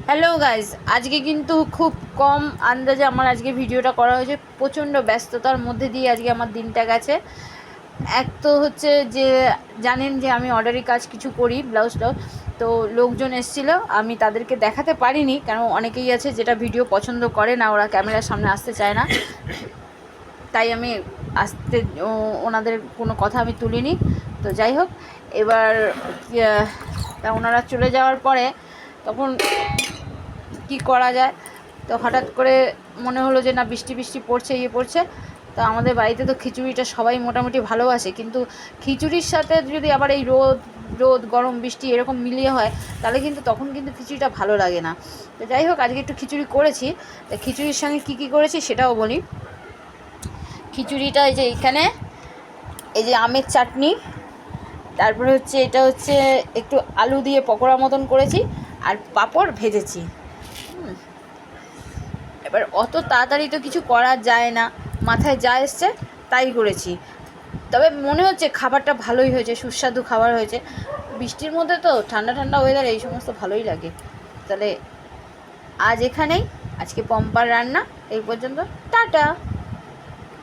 Hello guys, আজকে কিন্তু খুব কম আন্দাজে আমার আজকে ভিডিওটা করা হয়েছে। প্রচণ্ড ব্যস্ততার মধ্যে দিয়ে আজকে আমার দিনটা গেছে। এক তো হচ্ছে যে জানেন যে আমি অর্ডারি কাজ কিছু করি, ব্লাউজটাও। তো লোকজন এসেছিলো, আমি তাদেরকে দেখাতে পারিনি, কারণ অনেকেই আছে যেটা ভিডিও পছন্দ করে না, ওরা ক্যামেরার সামনে আসতে চায় না। তাই আমি আসতে ওনাদের কোনো কথা আমি তুলিনি। তো যাই হোক, এবার তা ওনারা চলে যাওয়ার পরে তখন কি করা যায়, তো হঠাৎ করে মনে হলো যে না, বৃষ্টি বৃষ্টি পড়ছে, পড়ছে। তো আমাদের বাড়িতে তো খিচুড়িটা সবাই মোটামুটি ভালোবাসে, কিন্তু খিচুড়ির সাথে যদি আবার এই রোদ রোদ গরম বৃষ্টি এরকম মিলিয়ে হয়, তাহলে কিন্তু তখন কিন্তু খিচুড়িটা ভালো লাগে না। তো যাই হোক, আজকে একটু খিচুড়ি করেছি। তো খিচুড়ির সঙ্গে কী করেছি সেটাও বলি। খিচুড়িটা এই যে এখানে এই যে আমের চাটনি, তারপরে হচ্ছে এটা হচ্ছে একটু আলু দিয়ে পকোড়া মতন করেছি, আর পাঁপড় ভেজেছি। এবার অত তাড়াতাড়ি তো কিছু করা যায় না, মাথায় যা এসছে তাই করেছি। তবে মনে হচ্ছে খাবারটা ভালোই হয়েছে, সুস্বাদু খাবার হয়েছে। বৃষ্টির মধ্যে তো ঠান্ডা ঠান্ডা ওয়েদার, এই সমস্ত ভালোই লাগে। তাহলে আজ এখানেই, আজকে পম্পার রান্না এই পর্যন্ত। টাটা।